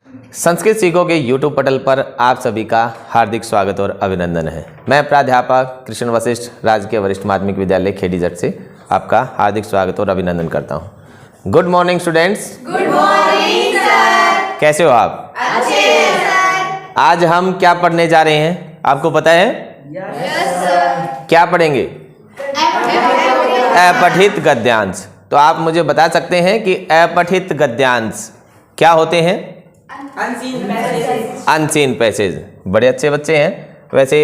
संस्कृत सीखो के YouTube पटल पर आप सभी का हार्दिक स्वागत और अभिनंदन है। मैं प्राध्यापक कृष्ण वशिष्ठ राजकीय वरिष्ठ माध्यमिक विद्यालय खेड़ी जट से आपका हार्दिक स्वागत और अभिनंदन करता हूं। Good morning students. Good morning sir. कैसे हो आप? अच्छे हैं सर। आज हम क्या पढ़ने जा रहे हैं, आपको पता है? Yes sir. क्या पढ़ेंगे? अपठित गद्यांश। तो आप मुझे बता सकते हैं कि अपठित गद्यांश क्या होते हैं? Unseen passage. बड़े अच्छे बच्चे हैं वैसे।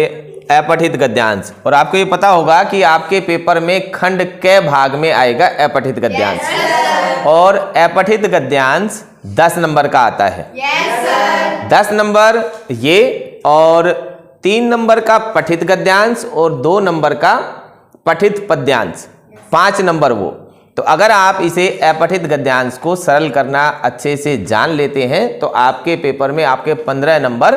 अपठित गद्यांश, और आपको ये पता होगा कि आपके पेपर में खंड के भाग में आएगा अपठित गद्यांश। और अपठित गद्यांश 10 नंबर का आता है। 10 नंबर ये, और 3 नंबर का पठित गद्यांश और 2 नंबर का पठित पद्यांश, 5 नंबर वो। तो अगर आप इसे अपठित गद्यांश को सरल करना अच्छे से जान लेते हैं तो आपके पेपर में आपके 15 नंबर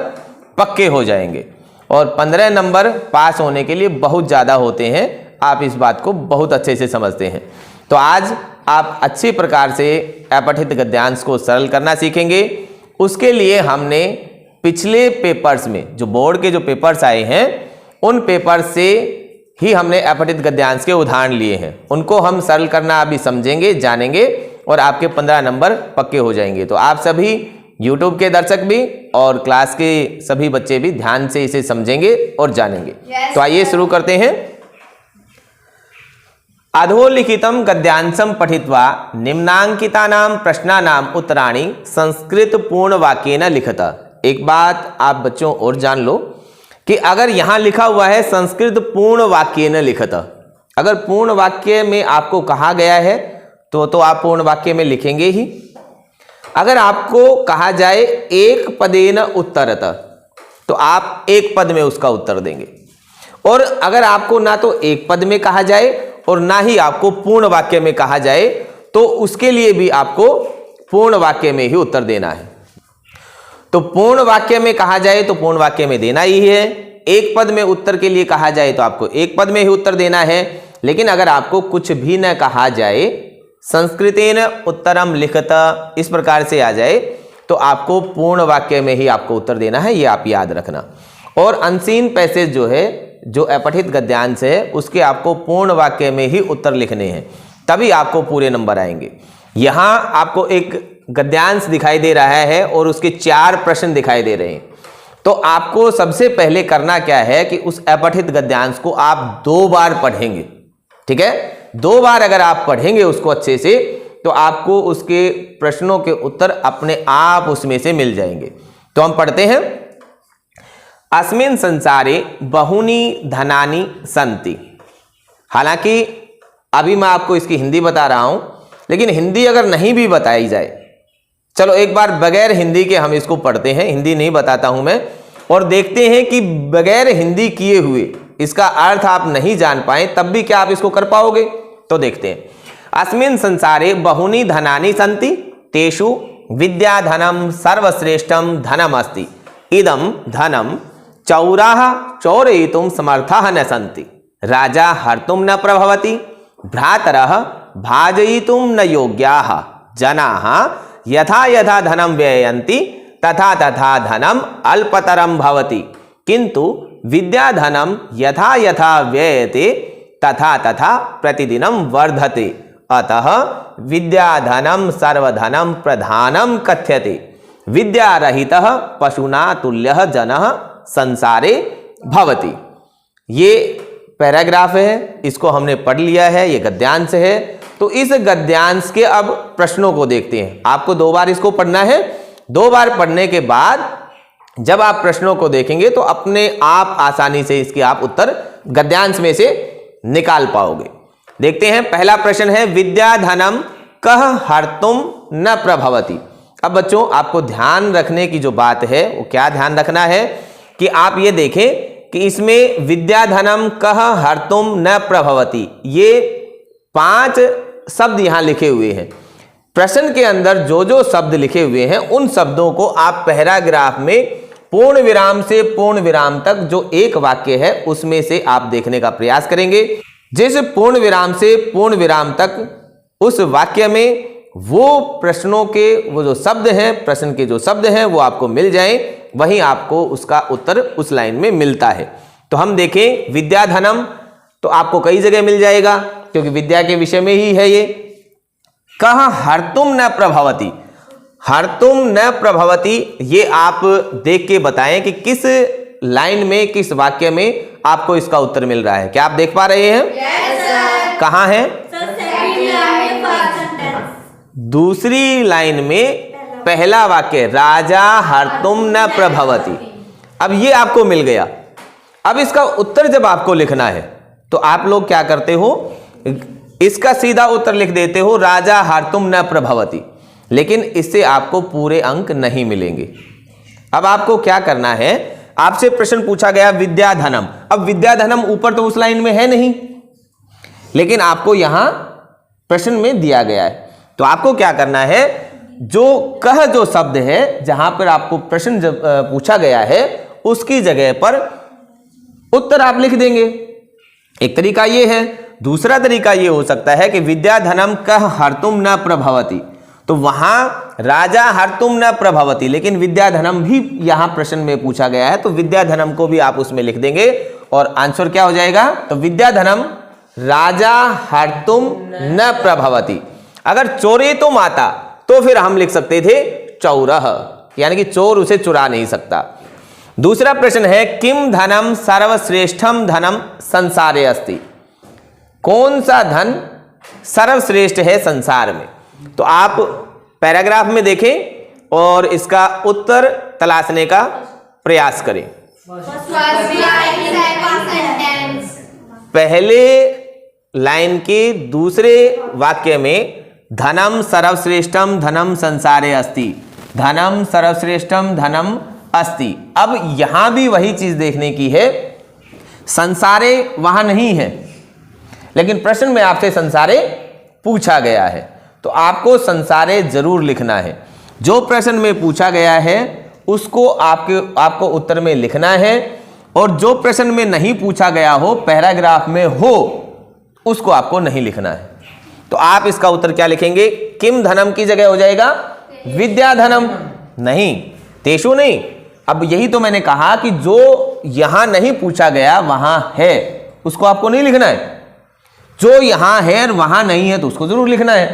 पक्के हो जाएंगे, और 15 नंबर पास होने के लिए बहुत ज़्यादा होते हैं। आप इस बात को बहुत अच्छे से समझते हैं। तो आज आप अच्छी प्रकार से अपठित गद्यांश को सरल करना सीखेंगे। उसके लिए हमने पिछले पेपर्स में जो बोर्ड के जो पेपर्स आए हैं उन पेपर से ही हमने अपठित गद्यांश के उदाहरण लिए हैं। उनको हम सरल करना अभी समझेंगे, जानेंगे, और आपके 15 नंबर पक्के हो जाएंगे। तो आप सभी YouTube के दर्शक भी और क्लास के सभी बच्चे भी ध्यान से इसे समझेंगे और जानेंगे। तो आइए शुरू करते हैं। अधोलिखितम गद्यांशम पठित्वा निम्नांकितानां प्रश्नानां उत्तराणि संस्कृत पूर्ण वाक्येन लिखत। एक बात आप बच्चों और जान लो कि अगर यहां लिखा हुआ है संस्कृत पूर्ण वाक्य न लिखत, अगर पूर्ण वाक्य में आपको कहा गया है तो आप पूर्ण वाक्य में लिखेंगे ही। अगर आपको कहा जाए एक पदेन उत्तरत तो आप एक पद में उसका उत्तर देंगे। और अगर आपको ना तो एक पद में कहा जाए और ना ही आपको पूर्ण वाक्य में कहा जाए तो उसके लिए भी आपको पूर्ण वाक्य में ही उत्तर देना है। तो पूर्ण वाक्य में कहा जाए तो पूर्ण वाक्य में देना ही है। एक पद में उत्तर के लिए कहा जाए तो आपको एक पद में ही उत्तर देना है। लेकिन अगर आपको कुछ भी न कहा जाए, संस्कृतेन उत्तरम लिखत इस प्रकार से आ जाए तो आपको पूर्ण वाक्य में ही आपको उत्तर देना है, ये आप याद रखना। और अनसीन पैसेज जो है, जो अपठित गद्यांश है, उसके आपको पूर्ण वाक्य में ही उत्तर लिखने हैं, तभी आपको पूरे नंबर आएंगे। यहाँ आपको एक गद्यांश दिखाई दे रहा है और उसके 4 प्रश्न दिखाई दे रहे हैं। तो आपको सबसे पहले करना क्या है कि उस अपठित गद्यांश को आप 2 बार पढ़ेंगे। ठीक है, 2 बार अगर आप पढ़ेंगे उसको अच्छे से तो आपको उसके प्रश्नों के उत्तर अपने आप उसमें से मिल जाएंगे। तो हम पढ़ते हैं। अस्मिन् संसारे बहूनि धनानि सन्ति। हालांकि अभी मैं आपको इसकी हिंदी बता रहा हूं, लेकिन हिंदी अगर नहीं भी बताई जाए, चलो एक बार बगैर हिंदी के हम इसको पढ़ते हैं। हिंदी नहीं बताता हूं मैं, और देखते हैं कि बगैर हिंदी किए हुए इसका अर्थ आप नहीं जान पाए तब भी क्या आप इसको कर पाओगे। तो देखते हैं। अस्मिन् संसारे बहूनि धनानि सन्ति तेषु विद्याधनम सर्वश्रेष्ठम धनम अस्ति। इदम धनम चौराः चौरयितुं समर्थाः न सन्ति। राजा हर्तुं न प्रभवति। भ्रातरः भाजयितुं न योग्याः। जनाः यथा यथा धनम व्ययन्ति तथा तथा धनम अल्पतरम भवति, किंतु विद्याधनम यथा यथा व्ययते तथा तथा प्रतिदिनं वर्धते। अतः विद्याधनम सर्वधनम प्रधानम कथ्यते। विद्यारहितः पशुना तुल्यः जनः संसारे भवति। ये पैराग्राफ है, इसको हमने पढ़ लिया है, ये गद्यांश है। तो इस गद्यांश के अब प्रश्नों को देखते हैं। आपको 2 बार इसको पढ़ना है। 2 बार पढ़ने के बाद जब आप प्रश्नों को देखेंगे तो अपने आप आसानी से इसके आप उत्तर गद्यांश में से निकाल पाओगे। देखते हैं। पहला प्रश्न है विद्याधनम कह हर्तुम न प्रभवति। अब बच्चों आपको ध्यान रखने की जो बात है वो क्या ध्यान रखना है कि आप ये देखें कि इसमें विद्याधनम कह हर्तुम न प्रभवति, ये 5 शब्द यहां लिखे हुए हैं। प्रश्न के अंदर जो जो शब्द लिखे हुए हैं उन शब्दों को आप पैराग्राफ में पूर्ण विराम से पूर्ण विराम तक जो एक वाक्य है उसमें से आप देखने का प्रयास करेंगे। जिस पूर्ण विराम से पूर्ण विराम तक उस वाक्य में वो प्रश्नों के वो जो शब्द हैं, प्रश्न के जो शब्द हैं वो आपको मिल जाएं, वहीं आपको उसका उत्तर उस लाइन में मिलता है। तो हम देखें विद्याधनम, तो आपको कई जगह मिल जाएगा क्योंकि विद्या के विषय में ही है ये। कहाँ हर्तुम न प्रभवती, हर्तुम न प्रभवती, ये आप देख के बताएं कि किस लाइन में, किस वाक्य में आपको इसका उत्तर मिल रहा है। क्या आप देख पा रहे हैं? yes, कहाँ है? दूसरी लाइन में पहला वाक्य, राजा हर्तुम न प्रभवती। अब ये आपको मिल गया। अब इसका उत्तर जब आपको लिखना है तो आप लोग क्या करते हो, इसका सीधा उत्तर लिख देते हो, राजा हर्तुम न प्रभवती, लेकिन इससे आपको पूरे अंक नहीं मिलेंगे। अब आपको क्या करना है, आपसे प्रश्न पूछा गया विद्याधनम। अब विद्याधनम ऊपर तो उस लाइन में है नहीं, लेकिन आपको यहां प्रश्न में दिया गया है। तो आपको क्या करना है, जो कह जो शब्द है, जहां पर आपको प्रश्न जब पूछा गया है उसकी जगह पर उत्तर आप लिख देंगे। एक तरीका ये है। दूसरा तरीका ये हो सकता है कि विद्याधनम कह हर्तुम न प्रभवती, तो वहां राजा हर्तुम न प्रभवती, लेकिन विद्याधनम भी यहां प्रश्न में पूछा गया है, तो विद्याधनम को भी आप उसमें लिख देंगे और आंसर क्या हो जाएगा, तो विद्याधनम राजा हर्तुम न प्रभवती। अगर चोरी तुम आता तो फिर हम लिख सकते थे चौरह, यानी कि चोर उसे चुरा नहीं सकता। दूसरा प्रश्न है किम धनम सर्वश्रेष्ठम धनम संसारे अस्ति, कौन सा धन सर्वश्रेष्ठ है संसार में। तो आप पैराग्राफ में देखें और इसका उत्तर तलाशने का प्रयास करें। पहले लाइन के दूसरे वाक्य में धनम सर्वश्रेष्ठम धनम संसारे अस्ति, धनम सर्वश्रेष्ठम धनम अस्ति। अब यहां भी वही चीज देखने की है, संसारे वहां नहीं है, लेकिन प्रश्न में आपसे संसारे पूछा गया है, तो आपको संसारे जरूर लिखना है। जो प्रश्न में पूछा गया है उसको आपको उत्तर में लिखना है, और जो प्रश्न में नहीं पूछा गया हो, पैराग्राफ में हो, उसको आपको नहीं लिखना है। तो आप इसका उत्तर क्या लिखेंगे, किम धनम की जगह हो जाएगा विद्याधनम, नहीं तेषु नहीं। अब यही तो मैंने कहा कि जो यहां नहीं पूछा गया वहां है, उसको आपको नहीं लिखना है। जो यहां है और वहां नहीं है तो उसको जरूर लिखना है।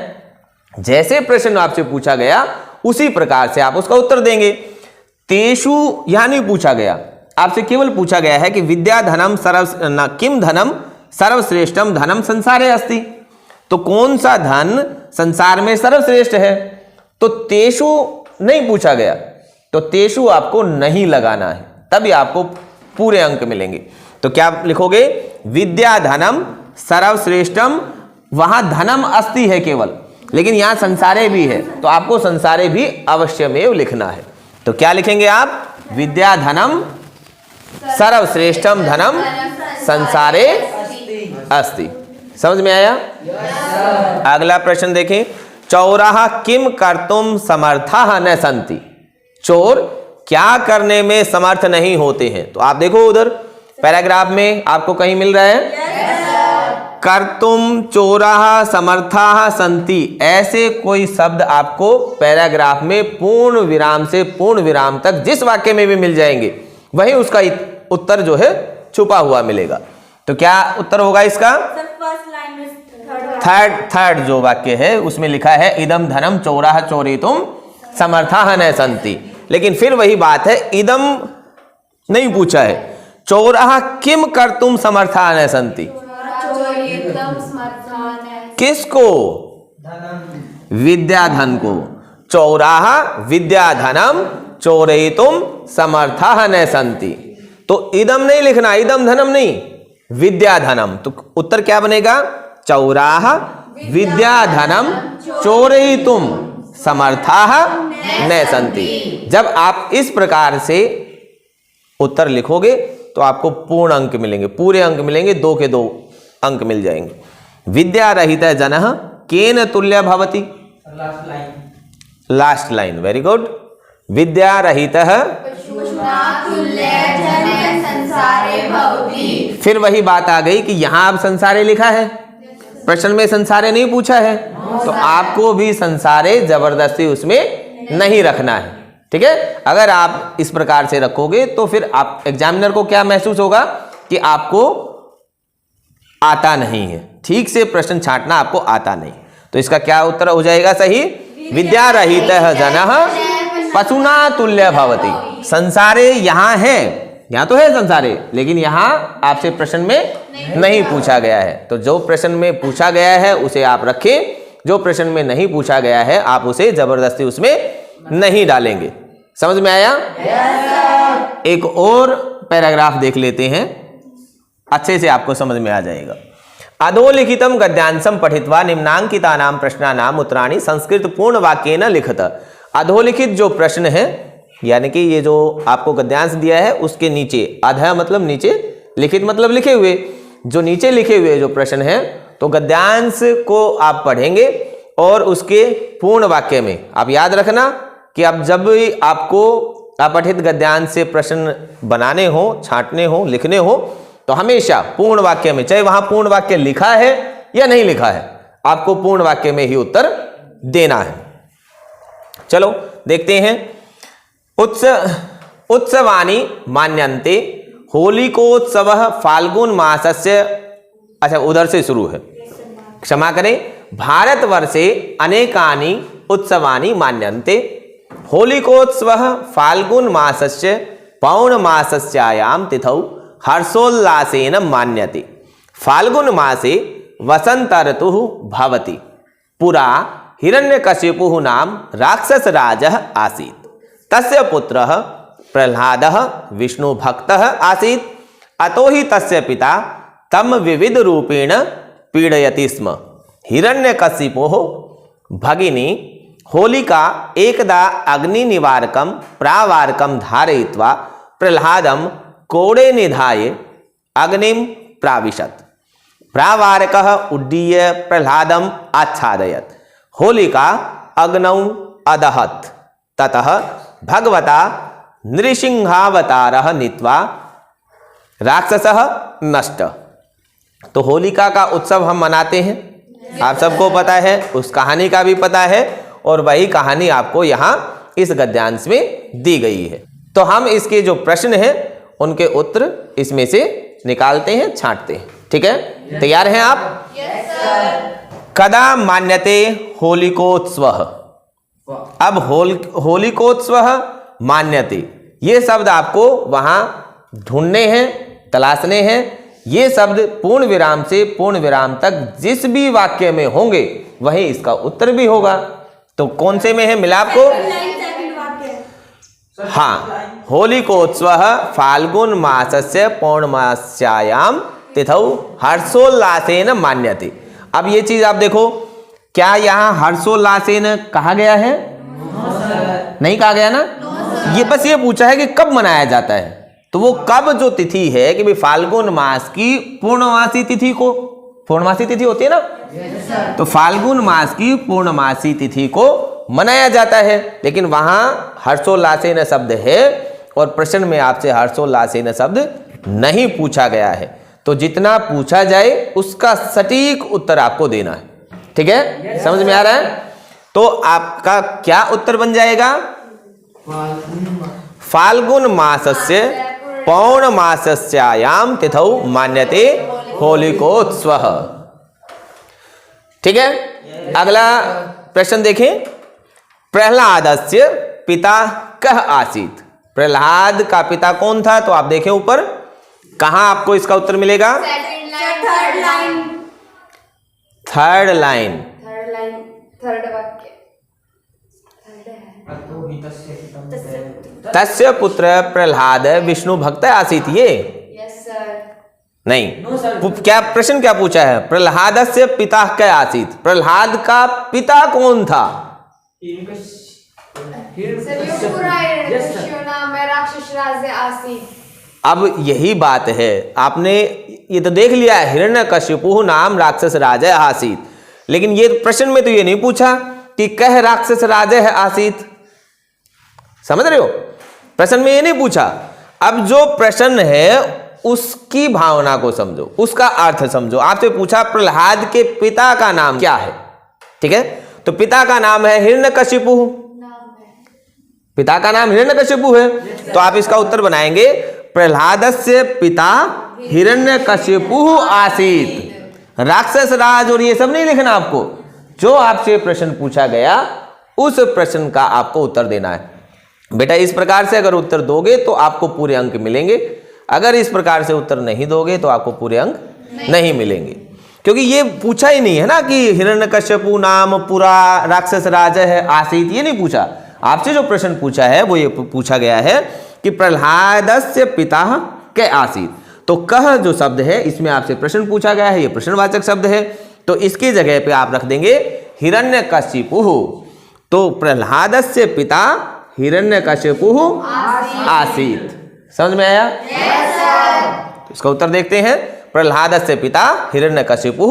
जैसे प्रश्न आपसे पूछा गया उसी प्रकार से आप उसका उत्तर देंगे। तेषु यहां नहीं पूछा गया, आपसे केवल पूछा गया है कि विद्याधनम किम धनम सर्वश्रेष्ठम धनम संसारे अस्ति, तो कौन सा धन संसार में सर्वश्रेष्ठ है। तो तेषु नहीं पूछा गया, तो तेषु आपको नहीं लगाना है, तभी आपको पूरे अंक मिलेंगे। तो क्या लिखोगे, विद्याधनम सर्वश्रेष्ठम, वहां धनम अस्ति है केवल, लेकिन यहां संसारे भी है, तो आपको संसारे भी अवश्यमेव लिखना है। तो क्या लिखेंगे आप, विद्याधनम सर्वश्रेष्ठम धनम संसारे अस्ति। समझ में आया? अगला प्रश्न देखें, चौराहा किम कर्तुम समर्थाः न सन्ति, चोर क्या करने में समर्थ नहीं होते हैं। तो आप देखो उधर पैराग्राफ में आपको कहीं मिल रहा है कर्तुम चोराः समर्थाः सन्ति, ऐसे कोई शब्द आपको पैराग्राफ में पूर्ण विराम से पूर्ण विराम तक जिस वाक्य में भी मिल जाएंगे, वही उसका उत्तर जो है छुपा हुआ मिलेगा। तो क्या उत्तर होगा इसका, थर्ड जो वाक्य है उसमें लिखा है इदम धनम चोराः चोरितुम समर्थाः न सन्ति, लेकिन फिर वही बात है, इदम नहीं पूछा है, चोराः किम कर्तुम समर्थाः न सन्ति, किसको, विद्याधन को। चौराः विद्याधनम चोरयितुम समर्थाः न सन्ति, तो इदम नहीं लिखना, इदम धनम नहीं, विद्याधनम। तो उत्तर क्या बनेगा, चौराः विद्याधनम चोरयितुम समर्थाः न सन्ति। जब आप इस प्रकार से उत्तर लिखोगे तो आपको पूर्ण अंक मिलेंगे, पूरे अंक मिलेंगे, 2 के 2 अंक मिल जाएंगे। विद्या रहित जनः केन तुल्य भवति, लास्ट लाइन, वेरी गुड। विद्या रहित फिर वही बात आ गई कि यहां अब संसारे लिखा है, प्रश्न में संसारे नहीं पूछा है, तो आपको भी संसारे जबरदस्ती उसमें नहीं रखना है। ठीक है, अगर आप इस प्रकार से रखोगे तो फिर आप एग्जामिनर को क्या महसूस होगा कि आपको आता नहीं है, ठीक से प्रश्न छांटना आपको आता नहीं। तो इसका क्या उत्तर हो जाएगा सही? विद्या रहित जनः पशुना तुल्य भवति। संसारे यहाँ है, यहाँ तो है संसारे, लेकिन यहाँ आपसे प्रश्न में नहीं पूछा गया है। तो जो प्रश्न में पूछा गया है उसे आप रखें, जो प्रश्न में नहीं पूछा गया है आप उसे जबरदस्ती उसमें नहीं डालेंगे। समझ में आया? एक और पैराग्राफ देख लेते हैं, अच्छे से आपको समझ में आ जाएगा। अधोलिखितम गद्यांशम पठित्वा निम्नांकितानां प्रश्नानां उत्तराणि संस्कृत पूर्ण वाक्येन लिखत। अधोलिखित जो प्रश्न है, यानी कि ये जो आपको गद्यांश दिया है उसके नीचे, अधः मतलब नीचे, लिखित मतलब लिखे हुए, जो नीचे लिखे हुए जो प्रश्न है, तो गद्यांश को आप पढ़ेंगे और उसके पूर्ण वाक्य में आप याद रखना कि अब जब भी आपको अपठित गद्यांश से प्रश्न बनाने हो, छांटने हो, लिखने हो, तो हमेशा पूर्ण वाक्य में, चाहे वहां पूर्ण वाक्य लिखा है या नहीं लिखा है, आपको पूर्ण वाक्य में ही उत्तर देना है। चलो देखते हैं। उत्सवानि मान्यन्ते होलिकोत्सव फाल्गुन मासस्य, अच्छा उधर से शुरू है, क्षमा करें। भारतवर्षे अनेकानि उत्सवानि मान्यन्ते होलिकोत्सव फाल्गुन मासस्य पौर्णमासस्यायां तिथौ हर्षोल्लासेन मान्यते। फाल्गुन मासे वसंत ऋतुः भवति। पुरा हिरण्यकशिपुः नाम राक्षसराजः आसीत्। तस्य पुत्रः प्रह्लादः विष्णुभक्तः आसीत्। अतो हि तस्य पिता तं विविध रूपेण पीडयति स्म। हिरण्यकशिपोः भगिनी होलिका एकदा अग्निनिवारकं प्रावारकं धारयित्वा प्रह्लादं कोडे निधाय अग्निं प्राविशत्। प्रावारकः उड्डीय प्रह्लादम् आच्छादयत्। होलिका अग्नौ अदहत्। ततः भगवता नृसिंहावतारः नीत्वा राक्षसः नष्ट। तो होलिका का उत्सव हम मनाते हैं, आप सबको पता है, उस कहानी का भी पता है, और वही कहानी आपको यहाँ इस गद्यांश में दी गई है। तो हम इसके जो प्रश्न हैं उनके उत्तर इसमें से निकालते हैं, छांटते हैं। ठीक है, तैयार हैं आप? Yes sir. कदा मान्यते होलिकोत्सवः? अब होलिकोत्सवः मान्यते, ये शब्द आपको वहां ढूंढने हैं, तलाशने हैं। ये शब्द पूर्ण विराम से पूर्ण विराम तक जिस भी वाक्य में होंगे वही इसका उत्तर भी होगा। तो कौन से में है मिलाप को? हाँ, होलिकोत्सवः फाल्गुन मासस्य पौर्णमास्यायां तिथौ हर्षोल्लासेन मान्यते। अब ये चीज आप देखो, क्या यहाँ हर्षोल्लासेन कहा गया है? नहीं कहा गया ना। ये बस ये पूछा है कि कब मनाया जाता है। तो वो कब जो तिथि है कि भाई फाल्गुन मास की पूर्णमासी तिथि को, पूर्णमासी तिथि होती है ना, तो फाल्गुन मास की पूर्णमासी तिथि को मनाया जाता है। लेकिन वहां हर्षोल्लासेन शब्द है और प्रश्न में आपसे हर्षोल्लासेन शब्द नहीं पूछा गया है। तो जितना पूछा जाए उसका सटीक उत्तर आपको देना है। ठीक है, समझ में आ रहा है? तो आपका क्या उत्तर बन जाएगा? फाल्गुन मासस्य पौर्णमासस्यायां तिथौ मान्यते होलिकोत्सवः। ठीक है, अगला प्रश्न देखें। प्रह्लादस्य पिता कः आसीत्? प्रह्लाद का पिता कौन था? तो आप देखें ऊपर, कहां आपको इसका उत्तर मिलेगा? Third line, third line, third वाक्य। तस्य पुत्र प्रह्लाद विष्णु भक्त आसीत्। ये यस सर। नहीं, क्या प्रश्न क्या पूछा है? प्रह्लादस्य पिता क्या आसीत्? प्रह्लाद का पिता कौन था? राक्षस राज्य आसीत्। अब यही बात है, आपने ये तो देख लिया, हिरण्यकशिपुः नाम राक्षस राजा आसीत्, लेकिन ये प्रश्न में तो ये नहीं पूछा कि कह राक्षस राजा है आसीत्। समझ रहे हो? प्रश्न में ये नहीं पूछा। अब जो प्रश्न है उसकी भावना को समझो, उसका अर्थ समझो। आपसे पूछा प्रह्लाद के पिता का नाम क्या है, ठीक है, तो पिता का नाम है हिरण्यकशिपु, पिता का नाम हिरण्यकशिपु है, तो आप इसका उत्तर बनाएंगे प्रहलादस्य पिता हिरण्यकशिपु आसीत। राक्षस राज और ये सब नहीं लिखना आपको, जो आपसे प्रश्न पूछा गया उस प्रश्न का आपको उत्तर देना है। बेटा इस प्रकार से अगर उत्तर दोगे तो आपको पूरे अंक मिलेंगे, अगर इस प्रकार से उत्तर नहीं दोगे तो आपको पूरे अंक नहीं मिलेंगे, क्योंकि ये पूछा ही नहीं है ना कि हिरण्यकश्यपु नाम पूरा राक्षस राज है आसीत, ये नहीं पूछा। आपसे जो प्रश्न पूछा है वो ये पूछा गया है कि प्रहलादस्य पिता के आसीत, तो कह जो शब्द है इसमें आपसे प्रश्न पूछा गया है, ये प्रश्नवाचक शब्द है, तो इसकी जगह पे आप रख देंगे हिरण्यकशिपु। तो प्रहलादस्य पिता हिरण्यकशिपु आसीत। समझ में आया? तो इसका उत्तर देखते हैं, प्रहलादस्य पिता हिरण्यकशिपु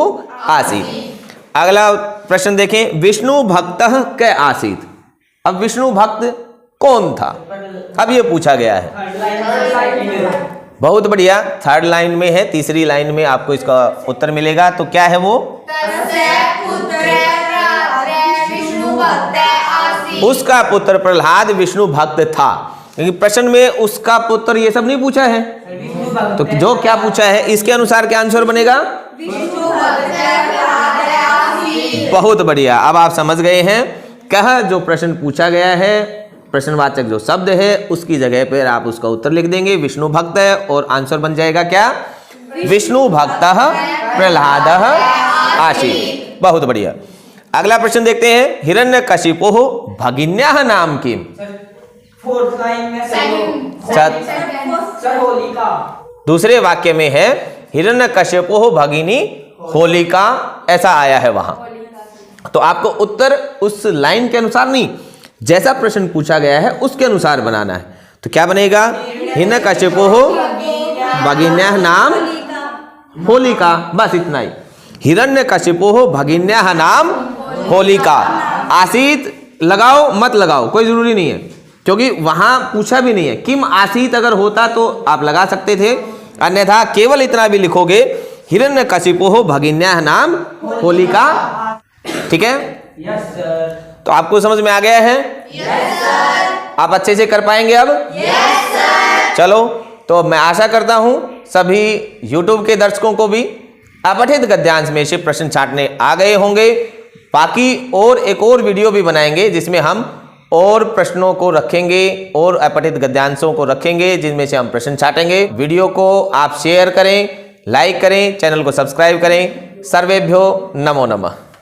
आसीत। अगला प्रश्न देखें, विष्णु भक्तः कै आसीत। अब विष्णु भक्त कौन था, अब ये पूछा गया है। बहुत बढ़िया, थर्ड लाइन में है, तीसरी लाइन में आपको इसका उत्तर मिलेगा। तो क्या है वो? उसका पुत्र प्रहलाद विष्णु भक्त था, क्योंकि प्रश्न में उसका पुत्र ये सब नहीं पूछा है, तो जो क्या पूछा है इसके अनुसार क्या आंसर बनेगा? बहुत बढ़िया, अब आप समझ गए हैं। कह जो प्रश्न पूछा गया है, प्रश्नवाचक जो शब्द है उसकी जगह पर आप उसका उत्तर लिख देंगे विष्णु भक्त है, और आंसर बन जाएगा क्या? विष्णु भक्त प्रहलाद आसीत। बहुत बढ़िया। अगला प्रश्न देखते हैं, हिरण्यकशिपु भगिन्याः नाम किम। दूसरे वाक्य में है हिरण्यकशिपु भगिनी होलिका, ऐसा आया है वहां। तो आपको उत्तर उस लाइन के अनुसार नहीं, जैसा प्रश्न पूछा गया है उसके अनुसार बनाना है। तो क्या बनेगा? हिरण्यकशिपु भगिन्याः नाम होलिका, बस इतना ही। हिरण्यकशिपु भगिन्याः नाम होलिका, आसीत लगाओ मत लगाओ कोई जरूरी नहीं है, क्योंकि वहां पूछा भी नहीं है। किम आसीत अगर होता तो आप लगा सकते थे, अन्यथा केवल इतना भी लिखोगे हिरण्यकशिपु भगिन्याः नाम होलिका। ठीक है? Yes sir. तो आपको समझ में आ गया है? Yes sir. आप अच्छे से कर पाएंगे अब? Yes sir. चलो, तो मैं आशा करता हूं सभी YouTube के दर्शकों को भी अपठित गद्यांश में से प्रश्न छांटने आ गए होंगे। बाकी और एक और वीडियो भी बनाएंगे जिसमें हम और प्रश्नों को रखेंगे और अपठित गद्यांशों को रखेंगे, जिनमें से हम प्रश्न छाटेंगे। वीडियो को आप शेयर करें, लाइक करें, चैनल को सब्सक्राइब करें। सर्वेभ्यो नमो नमः।